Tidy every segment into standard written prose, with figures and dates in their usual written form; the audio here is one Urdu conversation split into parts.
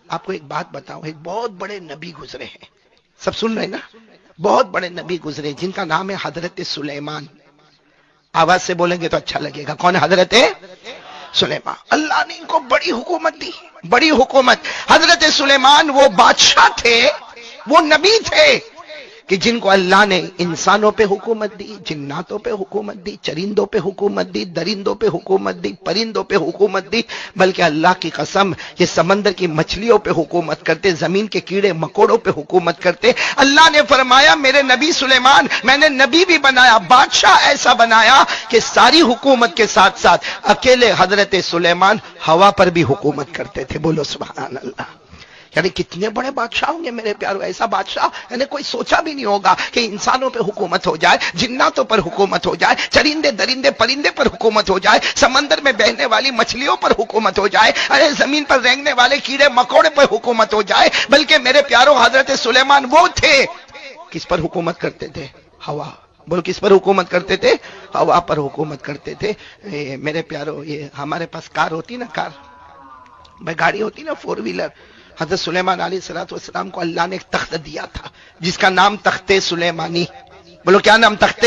آپ کو ایک بات بتاؤں، ایک بہت بڑے نبی گزرے ہیں، سب سن رہے ہیں نا؟ بہت بڑے نبی گزرے جن کا نام ہے حضرت سلیمان. آواز سے بولیں گے تو اچھا لگے گا. کون ہے حضرت سلیمان؟ اللہ نے ان کو بڑی حکومت دی، بڑی حکومت. حضرت سلیمان وہ بادشاہ تھے، وہ نبی تھے کہ جن کو اللہ نے انسانوں پہ حکومت دی، جناتوں پہ حکومت دی، چرندوں پہ حکومت دی، درندوں پہ حکومت دی، پرندوں پہ حکومت دی، بلکہ اللہ کی قسم یہ سمندر کی مچھلیوں پہ حکومت کرتے، زمین کے کیڑے مکوڑوں پہ حکومت کرتے. اللہ نے فرمایا میرے نبی سلیمان میں نے نبی بھی بنایا، بادشاہ ایسا بنایا کہ ساری حکومت کے ساتھ ساتھ اکیلے حضرت سلیمان ہوا پر بھی حکومت کرتے تھے. بولو سبحان اللہ. یعنی کتنے بڑے بادشاہ ہوں گے میرے پیارو. ایسا بادشاہ یعنی کوئی سوچا بھی نہیں ہوگا کہ انسانوں پہ حکومت ہو جائے، جناتوں پر حکومت ہو جائے، چرندے درندے پرندے پر حکومت ہو جائے، سمندر میں بہنے والی مچھلیوں پر حکومت ہو جائے، ارے زمین پر رینگنے والے کیڑے مکوڑے پر حکومت ہو جائے. بلکہ میرے پیارو حضرت سلیمان وہ تھے کس پر حکومت کرتے تھے؟ ہوا. بول کس پر حکومت کرتے تھے؟ ہوا پر حکومت کرتے تھے. میرے پیارو یہ ہمارے پاس کار ہوتی نا، کار بھائی گاڑی ہوتی نا، 4 ویلر. حضرت سلیمان علیہ السلام کو اللہ نے ایک تخت دیا تھا جس کا نام تخت سلیمانی. بولو کیا نام؟ تخت.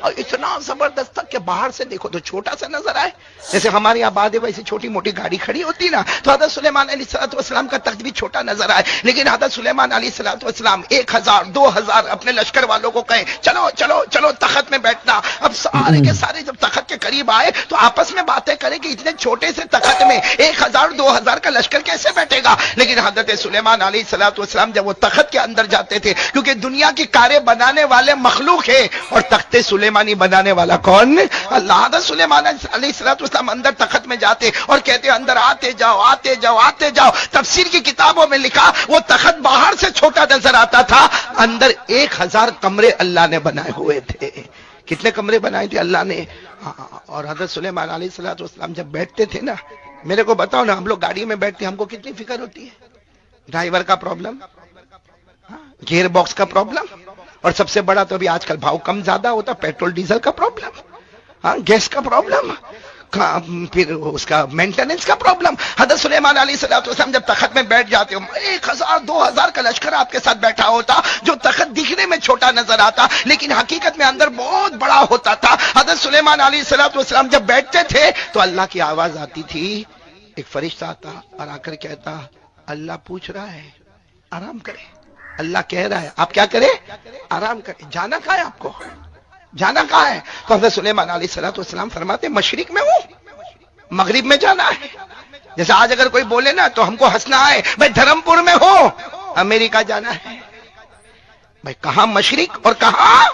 اور اتنا زبردست تھا کہ باہر سے دیکھو تو چھوٹا سا نظر آئے، جیسے ہمارے یہاں بعد ویسی چھوٹی موٹی گاڑی کھڑی ہوتی نا، تو حضرت سلیمان علیہ السلام کا تخت بھی چھوٹا نظر آئے. لیکن حضرت سلیمان علیہ السلام 1000 2000 اپنے لشکر والوں کو کہیں چلو چلو چلو تخت میں بیٹھنا. اب سارے کے سارے جب تخت کے قریب آئے تو آپس میں باتیں کریں کہ اتنے چھوٹے سے تخت میں 1000 2000 کا لشکر کیسے بیٹھے گا. لیکن حضرت سلیمان علیہ السلام جب وہ تخت کے اندر جاتے تھے، کیونکہ دنیا کی کاریں بنانے والے مخلوق ہے اور تخت سلیمانی بنانے والا کون؟ اللہ. حضرت سلیمان علیہ السلام اندر تخت میں جاتے اور کہتے اندر آتے جاؤ آتے جاؤ آتے جاؤ. تفسیر کی کتابوں میں لکھا وہ تخت باہر سے چھوٹا نظر آتا تھا، اندر 1000 کمرے اللہ نے بنائے ہوئے تھے. کتنے کمرے بنائے تھے اللہ نے. اور حضرت سلیمان علیہ السلام جب بیٹھتے تھے نا، میرے کو بتاؤ نا، ہم لوگ گاڑی میں بیٹھتے ہیں ہم کو کتنی فکر ہوتی ہے؟ ڈرائیور کا پرابلم، گیئر باکس کا پرابلم، اور سب سے بڑا تو ابھی آج کل بھاؤ کم زیادہ ہوتا، پیٹرول ڈیزل کا پرابلم، گیس کا پرابلم، پھر اس کا مینٹیننس کا پرابلم. حضرت سلیمان علیہ السلام جب تخت میں بیٹھ جاتے ہو، 1000 2000 کا لشکر آپ کے ساتھ بیٹھا ہوتا، جو تخت دکھنے میں چھوٹا نظر آتا لیکن حقیقت میں اندر بہت بڑا ہوتا تھا. حضرت سلیمان علیہ السلام جب بیٹھتے تھے تو اللہ کی آواز آتی تھی، ایک فرشتہ آتا اور آ کر کہتا اللہ پوچھ رہا ہے آرام کرے. اللہ کہہ رہا ہے آپ کیا کریں؟ آرام کریں. جانا کہاں ہے آپ کو؟ جانا کہاں ہے؟ تو حضرت سلیمان علیہ السلام فرماتے مشرق میں ہوں، مغرب میں جانا ہے. جیسے آج اگر کوئی بولے نا تو ہم کو ہنسنا آئے، بھائی دھرم پور میں ہو، امریکہ جانا ہے. بھائی کہاں مشرق اور کہاں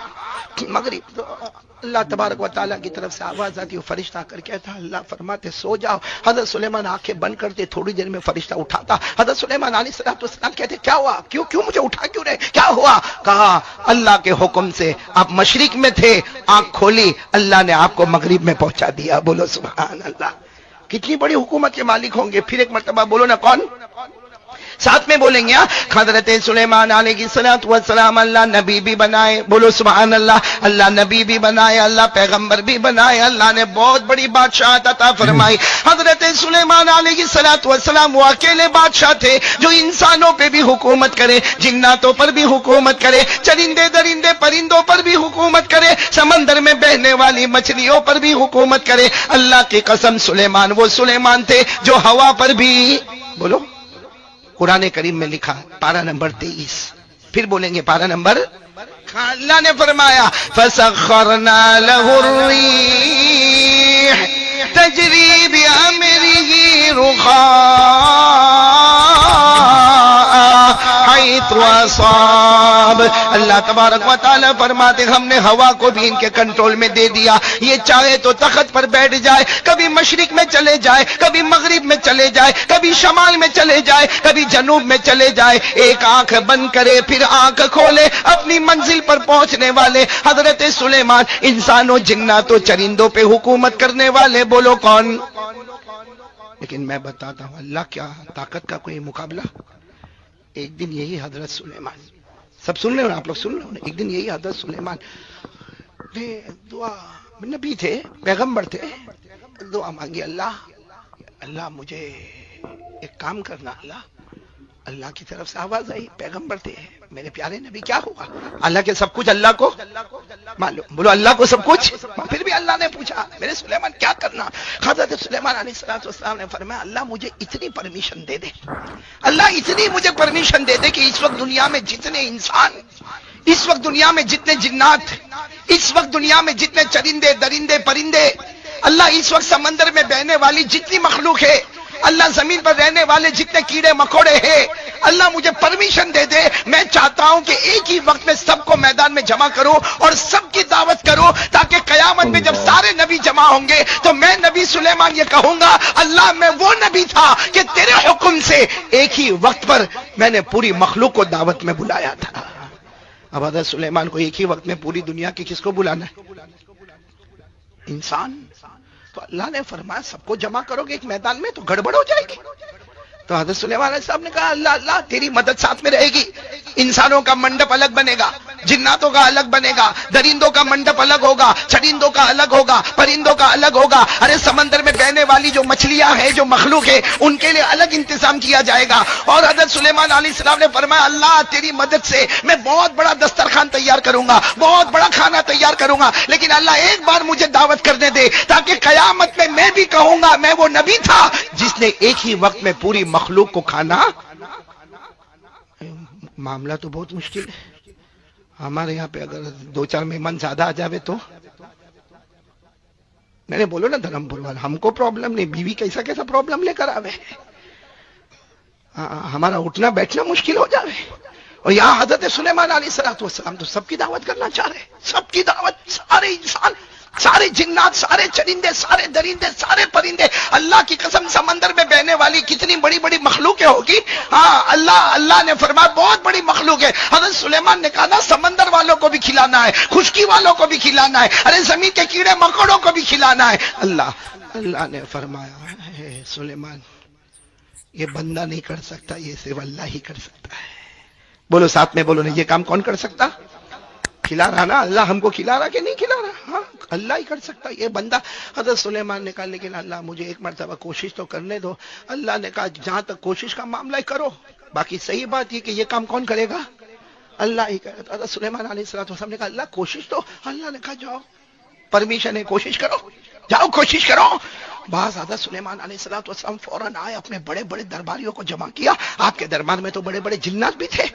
مغرب؟ تو اللہ تبارک و تعالیٰ کی طرف سے آواز آتی ہے، فرشتہ آ کر کہتا اللہ فرماتے سو جاؤ. حضرت سلیمان آنکھیں بند کرتے، تھوڑی دیر میں فرشتہ اٹھاتا. حضرت سلیمان علیہ السلام کہتے کیا ہوا؟ کیوں مجھے اٹھا کیوں رہے؟ کیا ہوا؟ کہا اللہ کے حکم سے آپ مشرق میں تھے، آنکھ کھولی، اللہ نے آپ کو مغرب میں پہنچا دیا. بولو سبحان اللہ. کتنی بڑی حکومت کے مالک ہوں گے. پھر ایک مرتبہ بولو نا کون؟ ساتھ میں بولیں گے. حضرت سلیمان علیہ السلام اللہ نبی بھی بنائے. بولو سبحان اللہ. اللہ نبی بھی بنائے، اللہ پیغمبر بھی بنائے، اللہ نے بہت بڑی بادشاہت عطا فرمائی. حضرت سلیمان علیہ السلام وہ اکیلے بادشاہ تھے جو انسانوں پہ بھی حکومت کرے، جناتوں پر بھی حکومت کرے، چرندے درندے پرندوں پر بھی حکومت کرے، سمندر میں بہنے والی مچھلیوں پر بھی حکومت کرے. اللہ کی قسم سلیمان وہ سلیمان تھے جو ہوا پر بھی. بولو قرآن کریم میں لکھا پارہ نمبر 23. پھر بولیں گے پارہ نمبر. اللہ نے فرمایا فَسَخَّرْنَا لَهُ الرِّيحَ تَجْرِي بِأَمْرِهِ رُخَاءً حَيْثُ أَصَابَ. اللہ تبارک و تعالیٰ فرماتے ہم نے ہوا کو بھی ان کے کنٹرول میں دے دیا. یہ چاہے تو تخت پر بیٹھ جائے، کبھی مشرق میں چلے جائے، کبھی مغرب میں چلے جائے، کبھی شمال میں چلے جائے، کبھی جنوب میں چلے جائے. ایک آنکھ بند کرے پھر آنکھ کھولے، اپنی منزل پر پہنچنے والے حضرت سلیمان انسانوں جناتوں چرندوں پہ حکومت کرنے والے. بولو کون؟ لیکن میں بتاتا ہوں اللہ کیا طاقت کا کوئی مقابلہ. ایک دن یہی حضرت سلیمان، سب سن رہے ہو آپ لوگ؟ سن رہے ہو؟ ایک دن یہی حضرت سلیمان نے دعا، نبی تھے پیغمبر تھے، دعا مانگی اللہ مجھے ایک کام کرنا. اللہ اللہ کی طرف سے آواز آئی، پیغمبر تھے میرے پیارے نبی، کیا ہوا؟ اللہ کے سب کچھ اللہ کو معلوم، بولو اللہ کو سب کچھ۔ پھر بھی اللہ نے پوچھا میرے سلیمان کیا کرنا؟ حضرت سلیمان علیہ السلام نے فرمایا اللہ مجھے اتنی پرمیشن دے دے، اللہ اتنی مجھے پرمیشن دے دے کہ اس وقت دنیا میں جتنے انسان، اس وقت دنیا میں جتنے جنات، اس وقت دنیا میں جتنے چرندے درندے پرندے، اللہ اس وقت سمندر میں بہنے والی جتنی مخلوق ہے، اللہ زمین پر رہنے والے جتنے کیڑے مکوڑے ہیں، اللہ مجھے پرمیشن دے دے، میں چاہتا ہوں کہ ایک ہی وقت میں سب کو میدان میں جمع کروں اور سب کی دعوت کروں، تاکہ قیامت میں جب سارے نبی جمع ہوں گے تو میں نبی سلیمان یہ کہوں گا اللہ میں وہ نبی تھا کہ تیرے حکم سے ایک ہی وقت پر میں نے پوری مخلوق کو دعوت میں بلایا تھا۔ اب حضرت سلیمان کو ایک ہی وقت میں پوری دنیا کی کس کو بلانا ہے؟ انسان۔ تو اللہ نے فرمایا سب کو جمع کرو گے ایک میدان میں تو گڑبڑ ہو جائے گی۔ تو حضرت سلیمان علیہ السلام نے کہا اللہ اللہ تیری مدد ساتھ میں رہے گی، انسانوں کا منڈپ الگ بنے گا، جناتوں کا الگ بنے گا، درندوں کا منڈپ الگ ہوگا، چرندوں کا الگ ہوگا، پرندوں کا الگ ہوگا، ارے سمندر میں بہنے والی جو مچھلیاں ہیں، جو مخلوق ہے، ان کے لیے الگ انتظام کیا جائے گا۔ اور حضرت سلیمان علیہ السلام نے فرمایا اللہ تیری مدد سے میں بہت بڑا دسترخوان تیار کروں گا، بہت بڑا کھانا تیار کروں گا، لیکن اللہ ایک بار مجھے دعوت کرنے دے تاکہ قیامت میں بھی کہوں گا میں وہ نبی تھا جس نے ایک ہی وقت میں پوری مخلوق کو کھانا۔ معاملہ تو بہت مشکل ہے، ہمارے یہاں پہ اگر دو چار مہمان زیادہ آ جاوے تو میں نے بولو نا دھرمپور والا ہم کو پرابلم نہیں، بیوی کیسا کیسا پرابلم لے کر آوے، ہمارا اٹھنا بیٹھنا مشکل ہو جاوے۔ اور یہاں حضرت سلیمان علیہ السلام تو سب کی دعوت کرنا چاہ رہے، سب کی دعوت، سارے انسان، سارے جنات، سارے چرندے، سارے درندے، سارے پرندے، اللہ کی قسم سمندر میں بہنے والی کتنی بڑی بڑی مخلوقیں ہوگی، ہاں اللہ نے فرمایا بہت بڑی مخلوق ہے۔ حضرت سلیمان نے کہا نا سمندر والوں کو بھی کھلانا ہے، خشکی والوں کو بھی کھلانا ہے، ارے زمین کے کیڑے مکوڑوں کو بھی کھلانا ہے۔ اللہ نے فرمایا اے سلیمان یہ بندہ نہیں کر سکتا، یہ صرف اللہ ہی کر سکتا ہے۔ بولو ساتھ میں بولو نا، یہ کام کون کر سکتا؟ کھلا رہا نا اللہ، ہم کو کھلا رہا کہ نہیں کھلا رہا؟ ہاں اللہ ہی کر سکتا یہ بندہ۔ حضرت سلیمان نے کہا لیکن اللہ مجھے ایک مرتبہ کوشش تو کرنے دو۔ اللہ نے کہا جہاں تک کوشش کا معاملہ ہے کرو، باقی صحیح بات یہ کہ یہ کام کون کرے گا؟ اللہ ہی کرے گا۔ حضرت سلیمان علیہ السلام نے کہا اللہ کوشش تو، اللہ نے کہا جاؤ پرمیشن ہے کوشش کرو، جاؤ کوشش کرو۔ بعض حضرت سلیمان علیہ السلام فوراً آئے، اپنے بڑے بڑے درباریوں کو جمع کیا۔ آپ کے دربار میں تو بڑے بڑے جنات بھی تھے،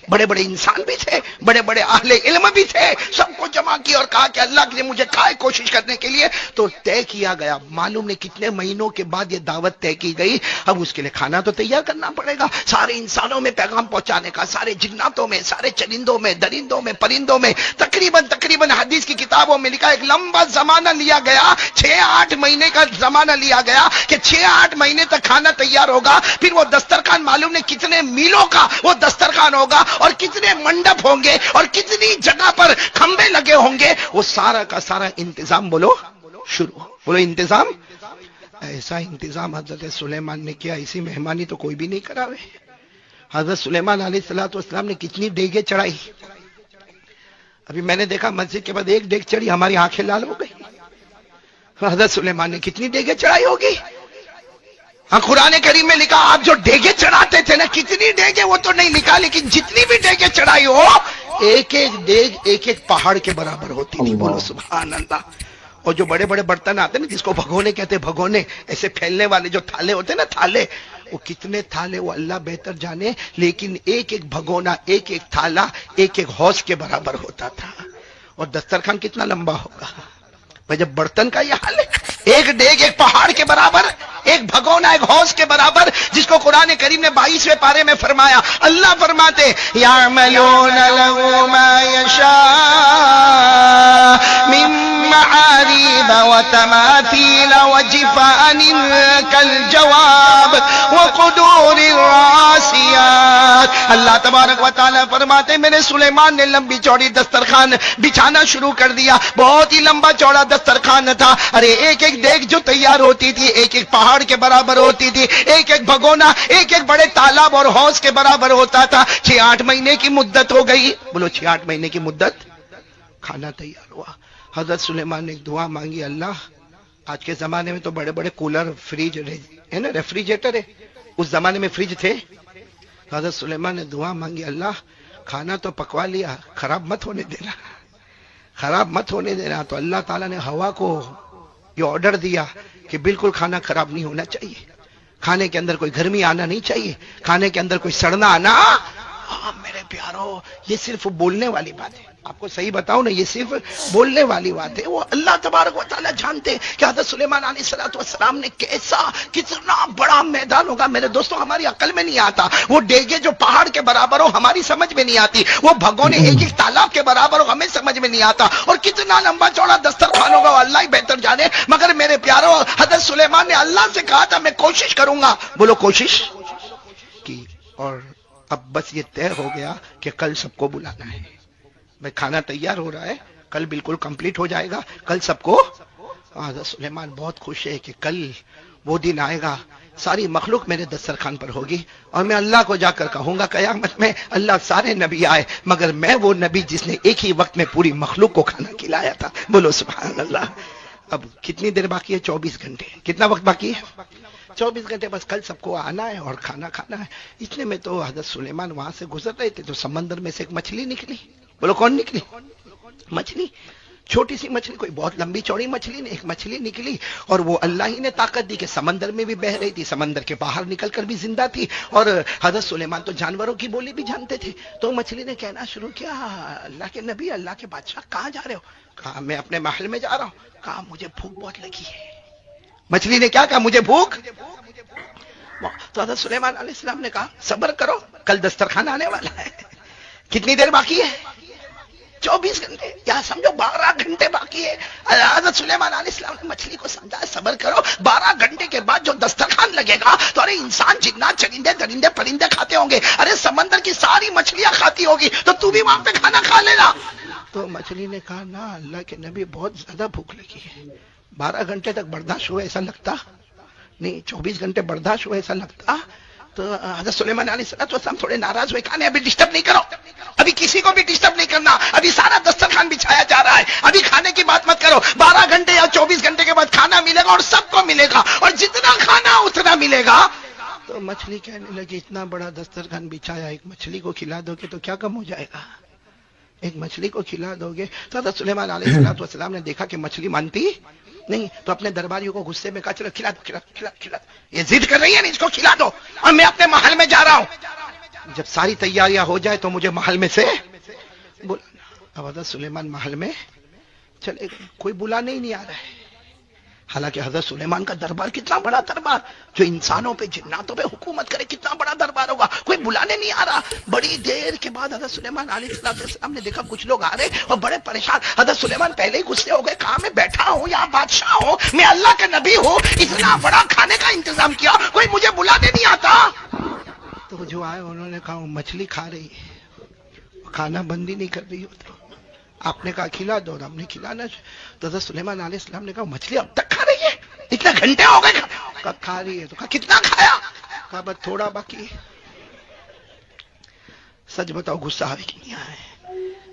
بڑے بڑے انسان بھی تھے، بڑے بڑے اہل علم بھی تھے، سب کو جمع کیا اور کہا کہ اللہ کے لیے مجھے کہا کوشش کرنے کے لیے۔ تو طے کیا گیا، معلوم نہیں کتنے مہینوں کے بعد یہ دعوت طے کی گئی۔ اب اس کے لیے کھانا تو تیار کرنا پڑے گا، سارے انسانوں میں پیغام پہنچانے کا، سارے جناتوں میں، سارے چرندوں میں، درندوں میں، پرندوں میں، تقریباً حدیث کی کتابوں میں لکھا ایک لمبا زمانہ لیا گیا، 6-8 مہینے کا زمانہ لیا گیا کہ 6-8 مہینے تک کھانا تیار ہوگا۔ پھر وہ دسترخوان معلوم نہیں کتنے میلوں کا وہ دسترخوان ہوگا اور کتنے منڈپ ہوں گے اور کتنی جگہ پر کھمبے لگے ہوں گے، وہ سارا کا سارا انتظام بولو شروع، بولو انتظام۔ ایسا انتظام حضرت سلیمان نے کیا، اسی مہمانی تو کوئی بھی نہیں کراوے۔ حضرت سلیمان علیہ السلام نے کتنی دیگیں چڑھائی، ابھی میں نے دیکھا مسجد کے بعد ایک دیگ چڑھی، ہماری آنکھیں لال ہو گئی۔ حضرت سلیمان نے کتنی دیگیں چڑھائی ہوگی؟ ہاں قرآن کریم میں لکھا آپ جو ڈیگے چڑھاتے تھے نا، کتنی ڈیگے وہ تو نہیں لکھا، لیکن جتنی بھی ڈیگے چڑھائی ہو ایک ایک ڈیگ ایک ایک پہاڑ کے برابر ہوتی تھی۔ بولو سبحان اللہ۔ اور جو بڑے بڑے برتن آتے نا جس کو بھگونے کہتے، بھگونے ایسے پھیلنے والے جو تھالے ہوتے نا، تھالے، وہ کتنے تھالے وہ اللہ بہتر جانے، لیکن ایک ایک بھگونا، ایک ایک تھالا ایک ایک حوض کے برابر ہوتا تھا۔ اور دسترخوان کتنا لمبا ہوگا جب برتن کا یہ حال ہے، ایک ڈیگ ایک پہاڑ کے برابر، ایک بھگونا ایک حوض کے برابر، جس کو قرآن کریم نے 22ویں پارے میں فرمایا، اللہ فرماتے یعملون له ما یشاء من محاريب وتماثيل وجفان كالجواب وقدور الراسيات۔ اللہ تبارک و تعالیٰ فرماتے میرے سلیمان نے لمبی چوڑی دسترخوان بچھانا شروع کر دیا، بہت ہی لمبا چوڑا دسترخوان تھا۔ ارے ایک ایک دیگ جو تیار ہوتی تھی ایک ایک پہاڑ کے برابر ہوتی تھی، ایک ایک بھگونا ایک ایک بڑے تالاب اور حوض کے برابر ہوتا تھا۔ 6-8 مہینے کی مدت ہو گئی، بولو 6-8 مہینے کی مدت، کھانا تیار ہوا۔ حضرت سلیمان نے ایک دعا مانگی، اللہ آج کے زمانے میں تو بڑے بڑے کولر، فریج ہے نا، ریفریجریٹر ہے، اس زمانے میں فریج تھے؟ حضرت سلیمان نے دعا مانگی، اللہ کھانا تو پکوا لیا، خراب مت ہونے دینا، خراب مت ہونے دینا۔ تو اللہ تعالیٰ نے ہوا کو یہ آرڈر دیا کہ بالکل کھانا خراب نہیں ہونا چاہیے، کھانے کے اندر کوئی گرمی آنا نہیں چاہیے، کھانے کے اندر کوئی سڑنا آنا۔ میرے پیارو، یہ صرف بولنے والی بات ہے، آپ کو صحیح بتاؤں نا، یہ صرف بولنے والی بات ہے۔ وہ اللہ تبارک و تعالیٰ جانتے کہ حضرت سلیمان علیہ السلام نے کیسا، کتنا بڑا میدان ہوگا۔ میرے دوستوں، ہماری عقل میں نہیں آتا، وہ ڈیگے جو پہاڑ کے برابر ہو ہماری سمجھ میں نہیں آتی، وہ بھگونے ایک ایک تالاب کے برابر ہو ہمیں سمجھ میں نہیں آتا، اور کتنا لمبا چوڑا دسترخوان ہوگا وہ اللہ ہی بہتر جانے۔ مگر میرے پیارو، حضرت سلیمان نے اللہ سے کہا تھا میں کوشش کروں گا، بولو کوشش کی، اور اب بس یہ طے ہو گیا کہ کل سب کو بلانا ہے۔ میں کھانا تیار ہو رہا ہے، کل بالکل کمپلیٹ ہو جائے گا، کل سب کو۔ حضرت سلیمان بہت خوش ہے کہ کل وہ دن آئے گا، ساری مخلوق میرے دسترخوان پر ہوگی، اور میں اللہ کو جا کر کہوں گا قیامت میں اللہ سارے نبی آئے مگر میں وہ نبی جس نے ایک ہی وقت میں پوری مخلوق کو کھانا کھلایا تھا۔ بولو سبحان اللہ۔ اب کتنی دیر باقی ہے؟ 24 گھنٹے۔ کتنا وقت باقی ہے؟ 24 گھنٹے، بس کل سب کو آنا ہے اور کھانا کھانا ہے۔ اتنے میں تو حضرت سلیمان وہاں سے گزر رہے تھے تو سمندر میں سے ایک مچھلی نکلی۔ بولو کون نکلی؟ مچھلی، چھوٹی سی مچھلی، کوئی بہت لمبی چوڑی مچھلی نہیں، ایک مچھلی نکلی، اور وہ اللہ ہی نے طاقت دی کہ سمندر میں بھی بہ رہی تھی، سمندر کے باہر نکل کر بھی زندہ تھی، اور حضرت سلیمان تو جانوروں کی بولی بھی جانتے تھے۔ تو مچھلی نے کہنا شروع کیا، اللہ کے نبی، اللہ کے بادشاہ کہاں جا رہے ہو؟ کہا میں اپنے محل میں جا رہا ہوں۔ کہا مجھے بھوک بہت لگی ہے۔ مچھلی نے کیا کہا؟ مجھے بھوک۔ تو حضرت سلیمان علیہ السلام نے کہا صبر کرو، کل دسترخوان آنے والا ہے۔ کتنی دیر باقی ہے؟ 24 گھنٹے، یا سمجھو 12 گھنٹے باقی ہے۔ حضرت سلیمان علیہ السلام نے مچھلی کو سمجھا صبر کرو، 12 گھنٹے کے بعد جو دسترخوان لگے گا تو ارے انسان، جنات، چرندے، درندے، پرندے کھاتے ہوں گے، ارے سمندر کی ساری مچھلیاں کھاتی ہوگی، تو تو بھی وہاں پہ کھانا کھا لینا۔ تو مچھلی نے کہا نا اللہ کے نبی بہت زیادہ بھوک لگی ہے، 12 گھنٹے تک برداشت ہوا ایسا لگتا نہیں، 24 گھنٹے برداشت ہوا ایسا لگتا۔ تو حضرت سلیمان علیہ السلام تھوڑے ناراض ہوئے، کہا نہیں ابھی ڈسٹرب نہیں کرو، ابھی کسی کو بھی ڈسٹرب نہیں کرنا، ابھی سارا دسترخوان بچھایا جا رہا ہے، ابھی کھانے کی بات مت کرو، 12 گھنٹے یا 24 گھنٹے کے بعد کھانا ملے گا اور سب کو ملے گا، اور جتنا کھانا اتنا ملے گا۔ تو مچھلی کہنے لگی اتنا بڑا دسترخوان بچھایا، ایک مچھلی کو کھلا دو گے تو کیا کم ہو جائے گا؟ ایک مچھلی کو کھلا دو گے؟ تو حضرت سلیمان علیہ السلام نے دیکھا کہ مچھلی مانتی نہیں، تو اپنے درباریوں کو غصے میں کہا چلو کھلا دو، کھلا دو، کھلا دو، کھلا دو، یہ ضد کر رہی ہے نا، اس کو کھلا دو، اور میں اپنے محل میں جا رہا ہوں، جب ساری تیاریاں ہو جائے تو مجھے محل میں سے بلانا۔ اب حضرت سلیمان محل میں چلے گئے، کوئی بلانے ہی نہیں آ رہا ہے، حالانکہ حضرت سلیمان کا دربار کتنا بڑا دربار، جو انسانوں پہ جناتوں پہ حکومت کرے، کتنا بڑا دربار ہوگا، کوئی بلانے نہیں آ رہا۔ بڑی دیر کے بعد حضرت سلیمان علیہ السلام نے دیکھا کچھ لوگ آ رہے اور بڑے پریشان۔ حضرت سلیمان پہلے ہی غصے ہو گئے، کہا میں بیٹھا ہوں یہاں بادشاہ ہوں، میں اللہ کا نبی ہوں، اتنا بڑا کھانے کا انتظام کیا، کوئی مجھے بلانے نہیں آتا۔ تو جو آئے انہوں نے کہا مچھلی کھا رہی ہے، کھانا بندی نہیں کر رہی ہوتی، آپ نے کہا کھلا دو، اور ہم نے کھلانا۔ تو حضرت سلیمان علیہ السلام نے کہا مچھلی اب تک کھا رہی ہے، اتنے گھنٹے ہو گئے؟ کہا کھا رہی ہے۔ تو کہا کتنا کھایا؟ کہا بس تھوڑا باقی ہے۔ سچ بتاؤ غصہ آوے کہ نہیں آئے؟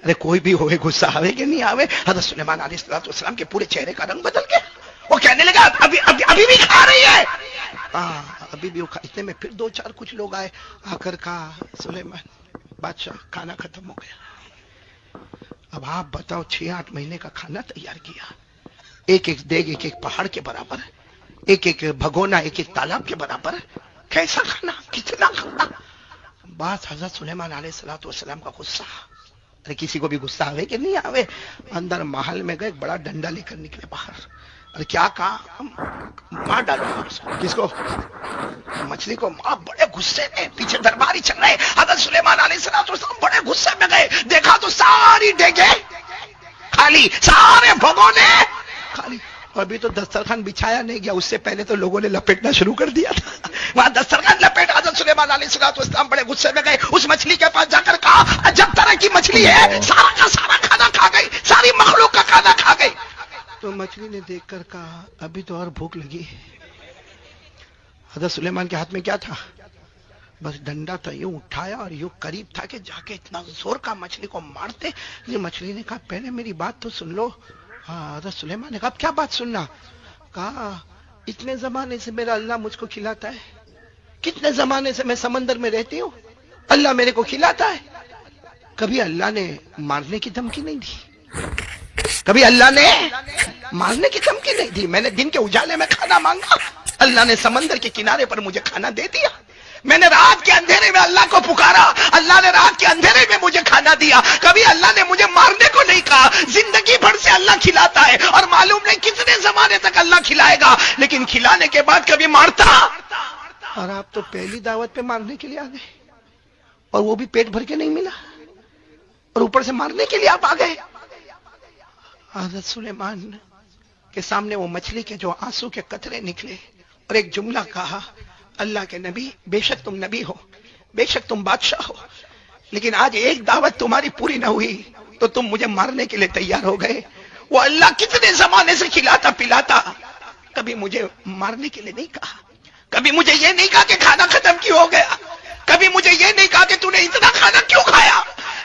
ارے کوئی بھی ہوئے غصہ آوے کہ نہیں آوے؟ حضرت سلیمان علیہ السلام کے پورے چہرے کا رنگ بدل گیا، وہ کہنے لگا ابھی بھی کھا رہی ہے، ابھی بھی کھا۔ اتنے میں پھر 2-4 کچھ لوگ آئے، آ کر کہا سلیمان بادشاہ کھانا ختم ہو گیا۔ اب آپ بتاؤ 6-8 مہینے کا کھانا تیار کیا، ایک ایک دیگ ایک ایک پہاڑ کے برابر، ایک ایک بھگونا ایک ایک تالاب کے برابر، کیسا کھانا، کتنا کھانا۔ بات حضرت سلیمان علیہ السلام کا غصہ، ارے کسی کو بھی غصہ آوے کہ نہیں آوے؟ اندر محل میں گئے، ایک بڑا ڈنڈا لے کر نکلے باہر، ارے کیا کہا؟ مار ڈالو کس کو؟ مچھلی کو۔ آپ بڑے غصے میں، پیچھے درباری چل رہے، حضرت سلیمان علیہ السلام بڑے غصے میں گئے، دیکھا تو ساری ڈیگے خالی، سارے بھگونے خالی، ابھی تو دسترخوان بچھایا نہیں گیا، اس سے پہلے تو لوگوں نے لپیٹنا شروع کر دیا تھا، وہاں دسترخوان لپیٹ۔ حضرت سلیمان علیہ السلام بڑے غصے میں گئے، اس مچھلی کے پاس جا کر کہا عجب طرح کی مچھلی ہے، سارا کا سارا کھانا کھا گئی، ساری مخلوق کا کھانا کھا گئی۔ تو مچھلی نے دیکھ کر کہا ابھی تو اور بھوک لگی۔ حضرت سلیمان کے ہاتھ میں کیا تھا؟ بس ڈنڈا تھا، یوں اٹھایا اور یوں قریب تھا کہ جا کے اتنا زور کا مچھلی کو مارتے۔ یہ مچھلی نے کہا پہلے میری بات تو سن لو۔ حضرت سلیمان نے کہا کیا بات سننا؟ کہا اتنے زمانے سے میرا اللہ مجھ کو کھلاتا ہے، کتنے زمانے سے میں سمندر میں رہتی ہوں، اللہ میرے کو کھلاتا ہے. کبھی اللہ نے مارنے کی دھمکی نہیں دی, کبھی اللہ نے مارنے کی دھمکی نہیں دی. میں نے دن کے اجالے میں کھانا مانگا, اللہ نے سمندر کے کنارے پر مجھے کھانا دے دیا. میں نے رات کے اندھیرے میں اللہ کو پکارا, اللہ نے رات کے اندھیرے میں مجھے کھانا دیا. کبھی اللہ نے مجھے مارنے کو نہیں کہا. زندگی بھر سے اللہ کھلاتا ہے اور معلوم نہیں کتنے زمانے تک اللہ کھلائے گا, لیکن کھلانے کے بعد کبھی مارتا. اور آپ تو پہلی دعوت پہ مارنے کے لیے آ گئے, اور وہ بھی پیٹ بھر کے نہیں ملا, اور اوپر سے مارنے کے لیے آپ آ گئے. حضرت سلیمان کے سامنے وہ مچھلی کے جو آنسو کے قطرے نکلے اور ایک جملہ کہا, اللہ کے نبی بے شک تم نبی ہو, بے شک تم بادشاہ ہو, لیکن آج ایک دعوت تمہاری پوری نہ ہوئی تو تم مجھے مارنے کے لیے تیار ہو گئے. وہ اللہ کتنے زمانے سے کھلاتا پلاتا, کبھی مجھے مارنے کے لیے نہیں کہا, کبھی مجھے یہ نہیں کہا کہ کھانا ختم کیوں ہو گیا, کبھی مجھے یہ نہیں کہا کہ تو نے اتنا کھانا کیوں کھایا.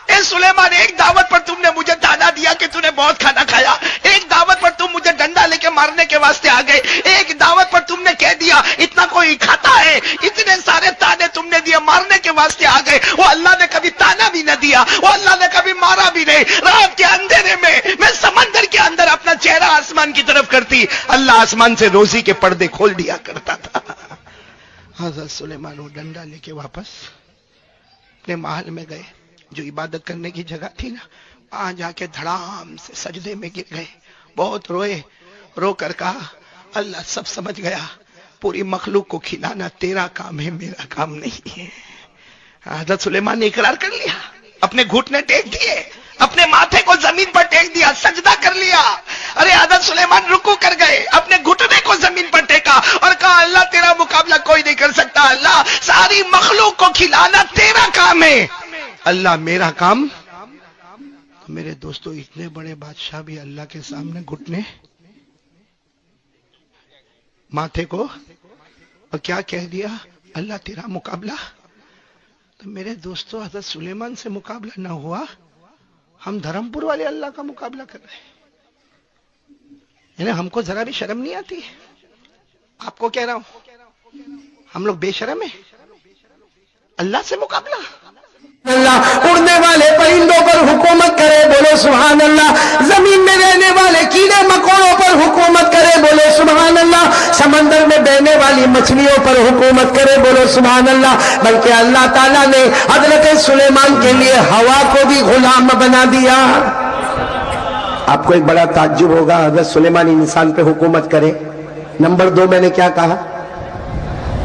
اے سلیمان, ایک دعوت پر تم نے مجھے تانا دیا کہ تو نے بہت کھانا کھایا, ایک دعوت پر تم مجھے ڈنڈا لے کے مارنے کے واسطے آ گئے, ایک دعوت پر تم نے کہہ دیا اتنا کوئی کھاتا ہے, اتنے سارے تانے تم نے دیے, مارنے کے واسطے آ گئے. وہ اللہ نے کبھی تانا بھی نہ دیا, وہ اللہ نے کبھی مارا بھی نہیں. رات کے اندھیرے میں سمندر کے اندر اپنا چہرہ آسمان کی طرف کرتی, اللہ آسمان سے روزی کے پردے کھول دیا کرتا تھا. حضرت سلیمان وہ ڈنڈا لے کے واپس اپنے محل میں گئے, جو عبادت کرنے کی جگہ تھی نا, وہاں جا کے دھڑام سے سجدے میں گر گئے, بہت روئے, رو کر کہا اللہ سب سمجھ گیا, پوری مخلوق کو کھلانا تیرا کام ہے, میرا کام نہیں ہے. حضرت سلیمان نے اقرار کر لیا, اپنے گھٹنے ٹیک دیے, اپنے ماتھے کو زمین پر ٹیک دیا, سجدہ کر لیا. ارے حضرت سلیمان رکوع کر گئے, اپنے گھٹنے کو زمین پر ٹیکا اور کہا اللہ تیرا مقابلہ کوئی نہیں کر سکتا, اللہ ساری مخلوق کو کھلانا تیرا کام ہے, اللہ میرا کام. میرے دوستو, اتنے بڑے بادشاہ بھی اللہ کے سامنے گھٹنے, ماتھے کو, اور کیا کہہ دیا اللہ تیرا مقابلہ. تو میرے دوستو, حضرت سلیمان سے مقابلہ نہ ہوا, ہم دھرم پور والے اللہ کا مقابلہ کر رہے ہیں. یعنی ہم کو ذرا بھی شرم نہیں آتی. آپ کو کہہ رہا ہوں, ہم لوگ بے شرم ہیں. اللہ سے مقابلہ. اللہ اڑنے والے پرندوں پر حکومت کرے, بولے سبحان اللہ. زمین میں رہنے والے کیڑے مکوڑوں پر حکومت کرے, بولے سبحان اللہ. سمندر میں بہنے والی مچھلیوں پر حکومت کرے, بولے سبحان اللہ. بلکہ اللہ تعالیٰ نے حضرت سلیمان کے لیے ہوا کو بھی غلام بنا دیا. آپ کو ایک بڑا تعجب ہوگا, حضرت سلیمان انسان پہ حکومت کرے. نمبر 2 میں نے کیا کہا,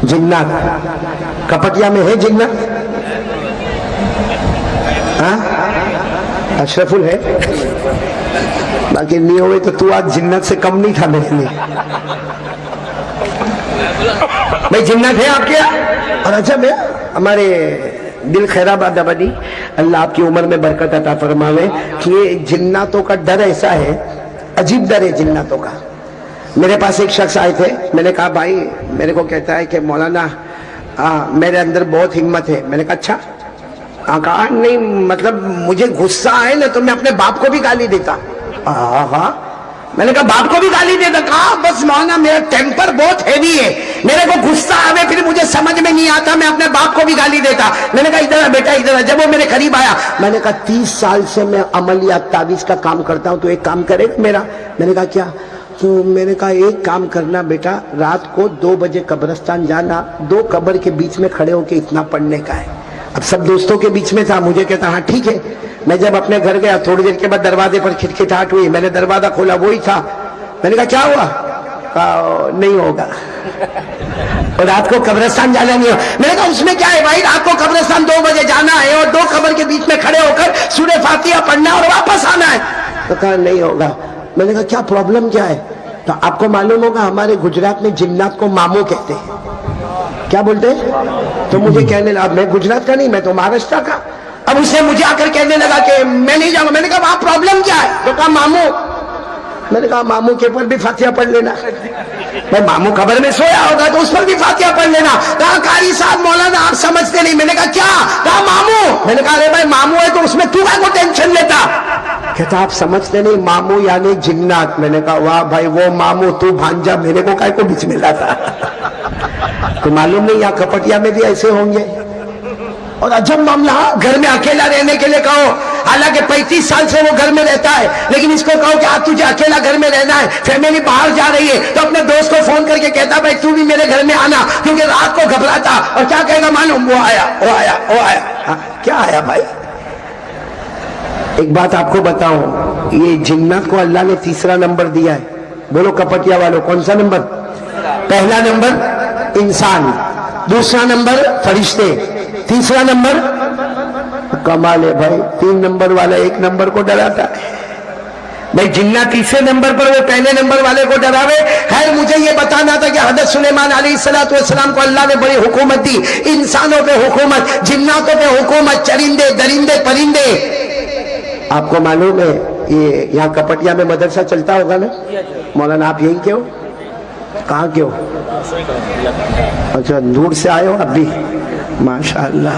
جنات. کپٹیا میں ہے جنات, اشرف ہے, باقی نہیں ہوئے تو آج جنت سے کم نہیں تھا میرے لیے. بھائی جنت ہے آپ کے یہاں, اور اچھا میں ہمارے دل خیرآباد آبادی, اللہ آپ کی عمر میں برکت عطا فرماوے, کہ یہ جناتوں کا ڈر ایسا ہے, عجیب ڈر ہے جناتوں کا. میرے پاس ایک شخص آئے تھے, میں نے کہا بھائی, میرے کو کہتا ہے کہ مولانا میرے اندر بہت ہمت ہے. میں نے کہا اچھا, کہا نہیں مطلب مجھے غصہ آئے نا تو میں اپنے باپ کو بھی گالی دیتا. ہاں, میں نے کہا باپ کو بھی گالی دیتا. کہا بس مولانا میرا ٹیمپر بہت ہیوی ہے, میرے کو غصہ آوے پھر مجھے سمجھ میں نہیں آتا, میں اپنے باپ کو بھی گالی دیتا. میں نے کہا ادھر بیٹا ادھر. جب وہ میرے قریب آیا, میں نے کہا 30 سال سے میں عملیات تعویذ کا کام کرتا ہوں, تو ایک کام کرے گا میرا. میں نے کہا کیا؟ تو میں نے کہا ایک کام کرنا بیٹا, رات کو 2 بجے قبرستان جانا, 2 قبر کے بیچ میں کھڑے ہو کے اتنا پڑھنے کا ہے. اب سب دوستوں کے بیچ میں تھا, مجھے کہتا ہاں ٹھیک ہے. میں جب اپنے گھر گیا, تھوڑی دیر کے بعد دروازے پر کھٹکھٹاہٹ ہوئی, میں نے دروازہ کھولا, وہی تھا. میں نے کہا کیا ہوا؟ کہا نہیں ہوگا, اور رات کو قبرستان جانا نہیں ہو. میں نے کہا اس میں کیا ہے بھائی, رات کو قبرستان 2 بجے جانا ہے اور 2 قبر کے بیچ میں کھڑے ہو کر سورہ فاتحہ پڑھنا اور واپس آنا ہے. تو کہا نہیں ہوگا. میں نے کہا کیا پرابلم کیا ہے؟ تو آپ کو معلوم ہوگا ہمارے گجرات میں جنات کو ماموں کہتے ہیں. کیا بولتے ہیں؟ تو مجھے کہنے لگا, میں گجرات کا نہیں, میں تو مہاراشٹر کا. اب اسے مجھے آ کر کہنے لگا کہ میں نہیں جاؤں گا. میں نے کہا وہاں پرابلم کیا ہے؟ تو کہا ماموں. میں نے کہا ماموں کے اوپر بھی فاتحہ پڑھ لینا. میں ماموں قبر میں سویا ہوگا تو اس پر بھی فاتحہ پڑھ لینا. کہا قاری صاحب مولانا آپ سمجھتے نہیں. میں نے کہا کیا؟ کہا ماموں. میں نے کہا ارے بھائی ماموں ہے تو اس میں تو کو ٹینشن لیتا. کہتا آپ سمجھتے نہیں, ماموں یعنی جنات. میں نے کہا واہ بھائی, وہ ماموں تو بھانجا, میرے کو کائے کو بیچ میں لاتا. تو معلوم نہیں یہاں کپٹیا میں بھی ایسے ہوں گے. اور عجب معاملہ، گھر میں اکیلا رہنے کے لیے کہو، حالانکہ 35 سال سے وہ گھر میں رہتا ہے، لیکن اس کو کہو کہ آج تجھے اکیلا گھر میں رہنا ہے، فیملی باہر جا رہی ہے، تو اپنے دوست کو فون کر کے کہتا بھائی تو بھی میرے گھر میں آنا، کیونکہ رات کو گھبراتا، اور کیا کہے گا معلوم؟ وہ آیا۔ کیا آیا بھائی؟ ایک بات آپ کو بتاؤں، یہ جنات کو اللہ نے تیسرا نمبر دیا ہے، بولو کپٹیا والوں، کون سا نمبر؟ پہلا نمبر انسان، دوسرا نمبر فرشتے، تیسرا نمبر، کمال ہے بھائی، 3 نمبر والا 1 نمبر کو ڈراتا ہے بھائی، جنات تیسرے نمبر پر وہ پہلے نمبر والے کو ڈراوے۔ خیر مجھے یہ بتانا تھا کہ حضرت سلیمان علیہ السلام کو اللہ نے بڑی حکومت دی، انسانوں پہ حکومت، جناتوں پہ حکومت، چرندے درندے پرندے۔ آپ کو معلوم ہے یہ یہاں کپٹیا میں مدرسہ چلتا ہوگا نا مولانا، آپ یہیں کے ہو؟ کہاں کے ہو؟ اچھا دور سے آئے ہو اب بھی، ماشاءاللہ۔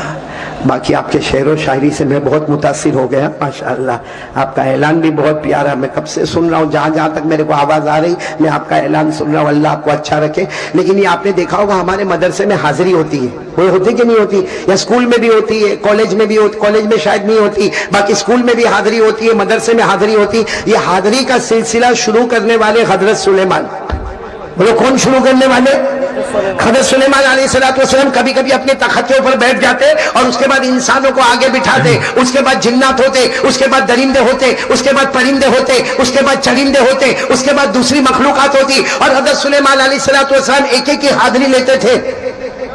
باقی آپ کے شعر و شاعری سے میں بہت متاثر ہو گیا، ماشاءاللہ۔ آپ کا اعلان بھی بہت پیارا، میں کب سے سن رہا ہوں، جہاں جہاں تک میرے کو آواز آ رہی میں آپ کا اعلان سن رہا ہوں، اللہ آپ کو اچھا رکھے۔ لیکن یہ آپ نے دیکھا ہوگا ہمارے مدرسے میں حاضری ہوتی ہے، وہ ہوتی کہ نہیں ہوتی؟ یا اسکول میں بھی ہوتی ہے، کالج میں بھی ہوتی، کالج میں شاید نہیں ہوتی، باقی اسکول میں بھی حاضری ہوتی ہے، مدرسے میں حاضری ہوتی۔ یہ حاضری کا سلسلہ شروع کرنے والے حضرت سلیمان، بولو کون شروع کرنے والے؟ حضرت سلیمان علیہ السلام کبھی کبھی اپنے تخت کے اوپر بیٹھ جاتے اور اس کے بعد انسانوں کو آگے بٹھاتے، اس کے بعد جنات ہوتے، اس کے بعد درندے ہوتے، اس کے بعد پرندے ہوتے، اس کے بعد چرندے ہوتے، اس کے بعد دوسری مخلوقات ہوتی، اور حضرت سلیمان علیہ السلام ایک ایک کی حاضری لیتے تھے۔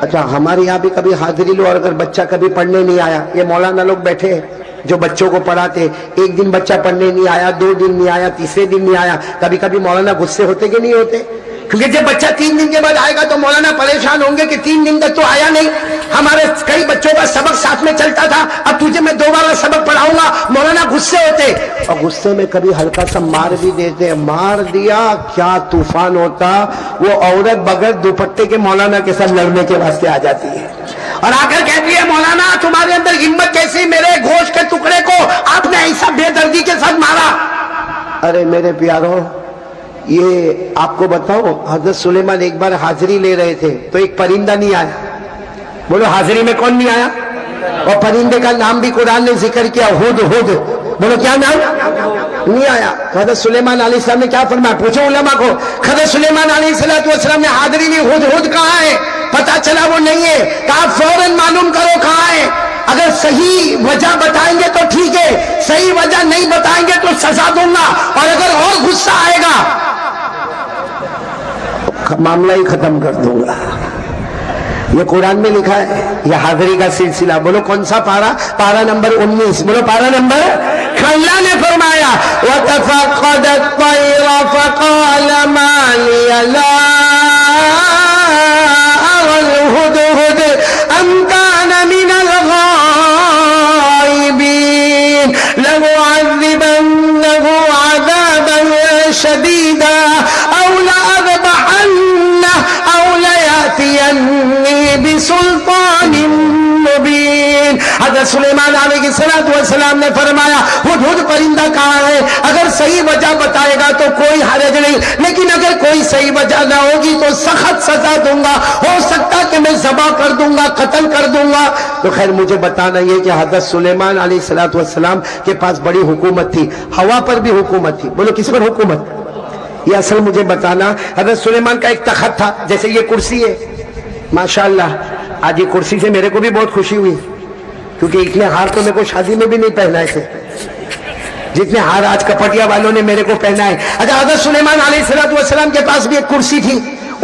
اچھا ہمارے یہاں بھی کبھی حاضری لو، اور اگر بچہ کبھی پڑھنے نہیں آیا، یہ مولانا لوگ بیٹھے ہیں جو بچوں کو پڑھاتے، ایک دن بچہ پڑھنے نہیں آیا، 2 دن نہیں آیا، تیسرے دن نہیں آیا، کبھی کبھی مولانا غصے ہوتے کہ نہیں ہوتے؟ کیونکہ جب بچہ 3 دن کے بعد آئے گا تو مولانا پریشان ہوں گے کہ 3 دن تک تو آیا نہیں، ہمارے کئی بچوں کا سبق ساتھ میں چلتا تھا، اب تجھے میں دوبارہ سبق پڑھاؤں گا، مولانا غصے ہوتے، اور غصے میں کبھی ہلکا سا مار بھی دیتے، مار دیا کیا طوفان ہوتا، وہ عورت بغیر دوپٹے کے مولانا کے ساتھ لڑنے کے واسطے آ جاتی ہے، اور آ کر کہتی ہے مولانا تمہارے اندر ہمت کیسی، میرے گوشت کے ٹکڑے کو آپ نے ایسا بے دردی کے ساتھ مارا۔ ارے میرے پیاروں، یہ آپ کو بتاؤ، حضرت سلیمان ایک بار حاضری لے رہے تھے تو ایک پرندہ نہیں آیا، بولو حاضری میں کون نہیں آیا؟ اور پرندے کا نام بھی قرآن نے ذکر کیا، ہد ہد، بولو کیا نام؟ نہیں آیا۔ حضرت سلیمان علیہ السلام نے کیا فرمایا؟ پوچھو علماء کو، حضرت سلیمان علیہ السلام نے حاضری لی، ہد ہد کہاں ہے؟ پتا چلا وہ نہیں ہے، کہا فوراً معلوم کرو کہاں ہے، اگر صحیح وجہ بتائیں گے تو ٹھیک ہے، صحیح وجہ نہیں بتائیں گے تو سزا دوں گا، اور اگر اور غصہ آئے گا معاملہ ہی ختم کر دوں گا۔ یہ قرآن میں لکھا ہے، یہ حاضری کا سلسلہ۔ بولو کون سا پارا؟ پارا نمبر 19، بولو پارا نمبر۔ اللہ نے فرمایا وَتَفَقَّدَ الطَّيْرَ فَقَالَ مَا لِيَ لَا أَرَى الْهُدْهُدَ أَمْ كَانَ مِنَ الْغَائِبِينَ لَأُعَذِّبَنَّهُ عَذَابًا شَدِيدًا أَوْ لَأَذْبَحَنَّهُ أَوْ لَيَأْتِيَنِّي بِسُلْطَانٍ مُبِينٍ۔ حضرت سلیمان علیہ السلام نے فرمایا ہدہد پرندہ کہاں ہے؟ اگر صحیح وجہ بتائے گا تو کوئی حرج نہیں، لیکن اگر کوئی صحیح وجہ نہ ہوگی تو سخت سزا دوں گا، ہو سکتا کہ میں ذبح کر دوں گا، قتل کر دوں گا۔ تو خیر مجھے بتانا یہ کہ حضرت سلیمان علیہ السلام کے پاس بڑی حکومت تھی، ہوا پر بھی حکومت تھی، بولو کس پر حکومت؟ یہ اصل مجھے بتانا، حضرت سلیمان کا ایک تخت تھا، جیسے یہ کرسی ہے، ماشاءاللہ آج یہ کرسی سے میرے کو بھی بہت خوشی ہوئی، کیونکہ اتنے ہار تو میرے کو شادی میں بھی نہیں پہنائے تھے جتنے ہار آج کپٹیا والوں نے میرے کو پہنائے۔ اچھا حضرت سلیمان علیہ السلام کے پاس بھی ایک کرسی تھی،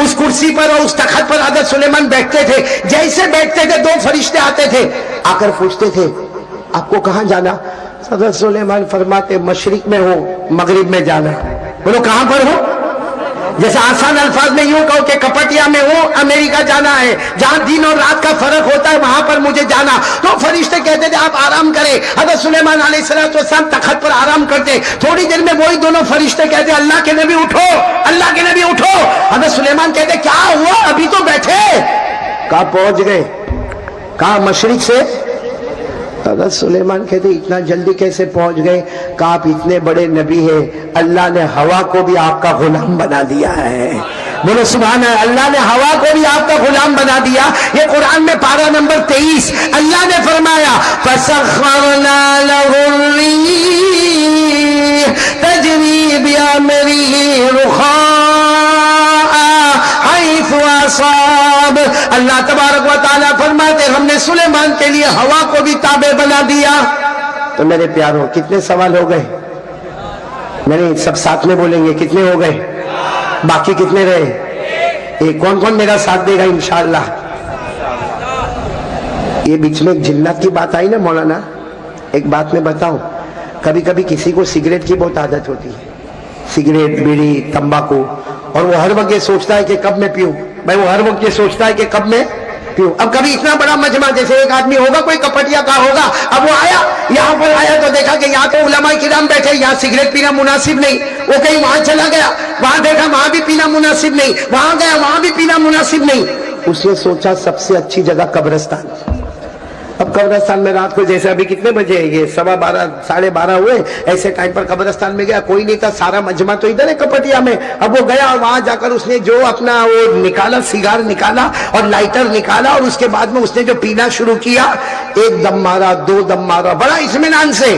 اس کرسی پر اور اس تخت پر حضرت سلیمان بیٹھتے تھے، جیسے بیٹھتے تھے 2 فرشتے آتے تھے، آ کر پوچھتے تھے آپ کو کہاں جانا؟ حضرت سلیمان فرماتے مشرق میں ہوں، مغرب میں جانا۔ بولو کہاں پر ہو؟ جیسے آسان الفاظ میں یوں کہو کہ کپٹیا میں ہوں، امریکہ جانا ہے، جہاں دن اور رات کا فرق ہوتا ہے وہاں پر مجھے جانا۔ تو فرشتے کہتے تھے آپ آرام کریں، حضرت سلیمان علیہ السلام تخت پر آرام کرتے، تھوڑی دیر میں وہی دونوں فرشتے کہتے اللہ کے نبی اٹھو، اللہ کے نبی اٹھو۔ حضرت سلیمان کہتے کیا ہوا؟ ابھی تو بیٹھے۔ کہاں پہنچ گئے؟ کہاں؟ مشرق سے۔ حضرت سلیمان کہتے اتنا جلدی کیسے پہنچ گئے؟ کہ آپ اتنے بڑے نبی ہیں، اللہ نے ہوا کو بھی آپ کا غلام بنا دیا ہے، بولو سبحان اللہ. اللہ نے ہوا کو بھی آپ کا غلام بنا دیا. یہ قرآن میں پارہ نمبر 23 اللہ نے فرمایا فَسَخَّرْنَا لَهُ الرِّيحَ تَجْرِي بِأَمْرِهِ رُخَاءً حَيْثُ أَصَابَ. اللہ تبارک و تعالیٰ فرماتے ہم نے سلیمان کے لیے ہوا کو بھی تابع بنا دیا. تو میرے پیاروں کتنے سوال ہو گئے؟ میرے سب ساتھ میں بولیں گے کتنے ہو گئے؟ باقی کتنے رہے؟ کون کون میرا ساتھ دے گا انشاءاللہ؟ یہ بیچ میں ایک جنات کی بات آئی نا مولانا, ایک بات میں بتاؤں, کبھی کبھی کسی کو سگریٹ کی بہت عادت ہوتی ہے, سگریٹ, بیڑی, تمباکو, اور وہ ہر وقت یہ سوچتا ہے کہ کب میں پیوں. بھائی وہ ہر وقت یہ سوچتا ہے کہ کب میں پیوں. اب کبھی اتنا بڑا مجمع, جیسے ایک آدمی ہوگا کوئی کپٹیا کا ہوگا, اب وہ آیا یہاں پر آیا تو دیکھا کہ یہاں تو علماء کرام بیٹھے, یہاں سگریٹ پینا مناسب نہیں. وہ کہیں وہاں چلا گیا, وہاں دیکھا وہاں بھی پینا مناسب نہیں, وہاں گیا وہاں بھی پینا مناسب نہیں. اس نے سوچا سب سے اچھی جگہ قبرستان. اب قبرستان میں رات کو جیسے ابھی کتنے بجے یہ 12:15 12:30 ہوئے, ایسے ٹائم پر قبرستان میں گیا, کوئی نہیں تھا, سارا مجمع تو ادھر ہے کپٹیا میں. اب وہ گیا اور وہاں جا کر اس نے جو اپنا وہ نکالا, سیگار نکالا اور لائٹر نکالا, اور اس کے بعد میں اس نے جو پینا شروع کیا, ایک دم مارا, 2 دم مارا, بڑا اطمینان سے.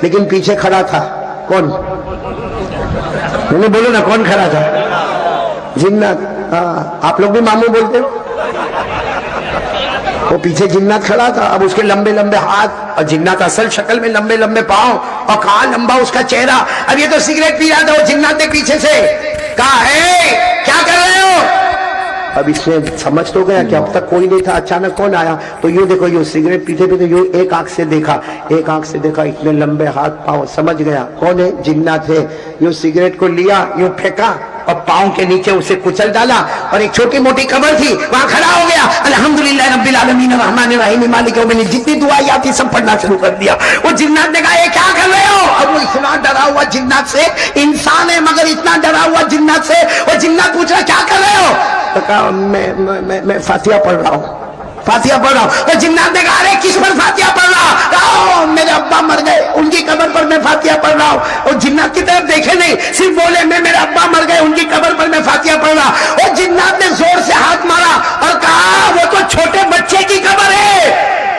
لیکن پیچھے کھڑا تھا کون؟ بولو نا کون کھڑا تھا؟ جنات. آپ لوگ بھی ماموں بولتے ہو. وہ پیچھے جنات کھڑا تھا. اب اس کے لمبے لمبے ہاتھ, اور جنات اصل شکل میں لمبے لمبے پاؤں, اور کہاں لمبا اس کا چہرہ. اب یہ تو سگریٹ پی رہا تھا, وہ جنات نے پیچھے سے کہا ہے کیا کر رہے ہو. اب اس نے سمجھ تو گیا کہ اب تک کوئی نہیں تھا, اچانک کون آیا. تو یوں دیکھو, یوں سگریٹ پیتے پیتے یوں ایک آنکھ سے دیکھا, ایک آنکھ سے دیکھا, اتنے لمبے ہاتھ پاؤں, سمجھ گیا کون ہے, جنات ہے. یوں سگریٹ کو لیا, یوں پھینکا اور پاؤں کے نیچے اسے کچل ڈالا, اور ایک چھوٹی موٹی قبر تھی وہاں کھڑا ہو گیا. الحمدللہ رب العالمین الرحمن الرحیم مالک یوم الدین, جتنی دعائیں آتی سب پڑھنا شروع کر دیا. وہ جنات نے کہا یہ کیا کر رہے ہو. اب وہ اتنا ڈرا ہوا جنات سے, انسان ہے مگر اتنا ڈرا ہوا جنات سے. وہ جنات پوچھ رہا کیا کر رہے ہو. تو کہا میں فاتحہ پڑھ رہا ہوں, فاتحہ پڑھ رہا ہوں. تو جنات نے کہا کس پر فاتحہ پڑھ رہا. میرے ابا مر گئے, ان کی قبر پر میں فاتحہ پڑھ رہا ہوں. اور جنات کی طرف دیکھے نہیں, صرف بولے میں میرے ابا مر گئے, ان کی قبر پر میں فاتحہ پڑھ رہا. اور جنات نے زور سے ہاتھ مارا اور کہا وہ تو چھوٹے بچے کی قبر ہے.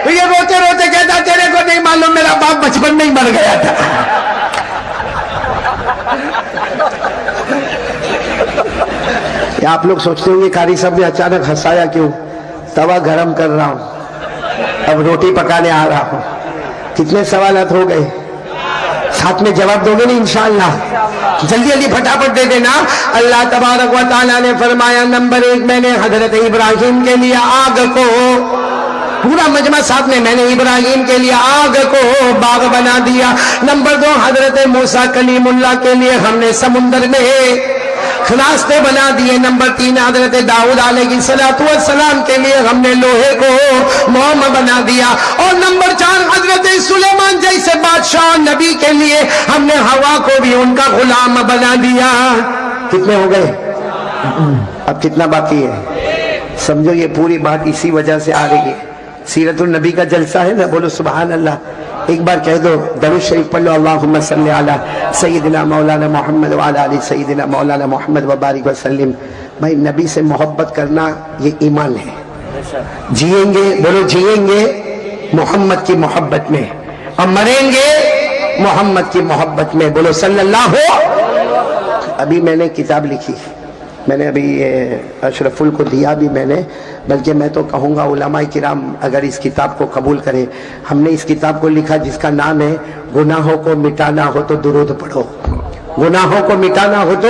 تو یہ روتے روتے کہتا تیرے کو نہیں معلوم میرا باپ بچپن میں ہی مر گیا تھا. آپ لوگ سوچتے ہوں گے قاری صاحب نے اچانک ہنسایا کیوں. توا گرم کر رہا ہوں, اب روٹی پکانے آ رہا ہوں. کتنے سوالات ہو گئے؟ ساتھ میں جواب دو گے نا انشاءاللہ. جلدی جلدی پھٹافٹ دے دینا. اللہ تبارک و تعالیٰ نے فرمایا نمبر 1 میں نے حضرت ابراہیم کے لیے آگ کو, پورا مجمع ساتھ میں نے ابراہیم کے لیے آگ کو باغ بنا دیا. نمبر 2 حضرت موسیٰ کلیم اللہ کے لیے ہم نے سمندر میں راستے بنا دیے. نمبر 3 حضرت داؤد علیہ السلام کے لیے ہم نے لوہے کو موم بنا دیا. اور نمبر 4 حضرت سلیمان جیسے بادشاہ نبی کے لیے ہم نے ہوا کو بھی ان کا غلام بنا دیا. کتنے ہو گئے؟ اب کتنا باقی ہے؟ سمجھو یہ پوری بات اسی وجہ سے آ رہی ہے. سیرت النبی کا جلسہ ہے نا, بولو سبحان اللہ. ایک بار کہہ دو درود شریف پڑھ لو, اللہم صلی علی سیدنا مولانا محمد وعلی آل سیدنا مولانا محمد وبارک وسلم. بھائی نبی سے محبت کرنا یہ ایمان ہے. جئیں گے, بولو جئیں گے محمد کی محبت میں, اور مریں گے محمد کی محبت میں. بولو صلی اللہ. ابھی میں نے کتاب لکھی, میں نے ابھی اشرف ال کو دیا بھی میں نے, بلکہ میں تو کہوں گا علماء کرام اگر اس کتاب کو قبول کریں. ہم نے اس کتاب کو لکھا جس کا نام ہے گناہوں کو مٹانا ہو تو درود پڑھو, گناہوں کو مٹانا ہو تو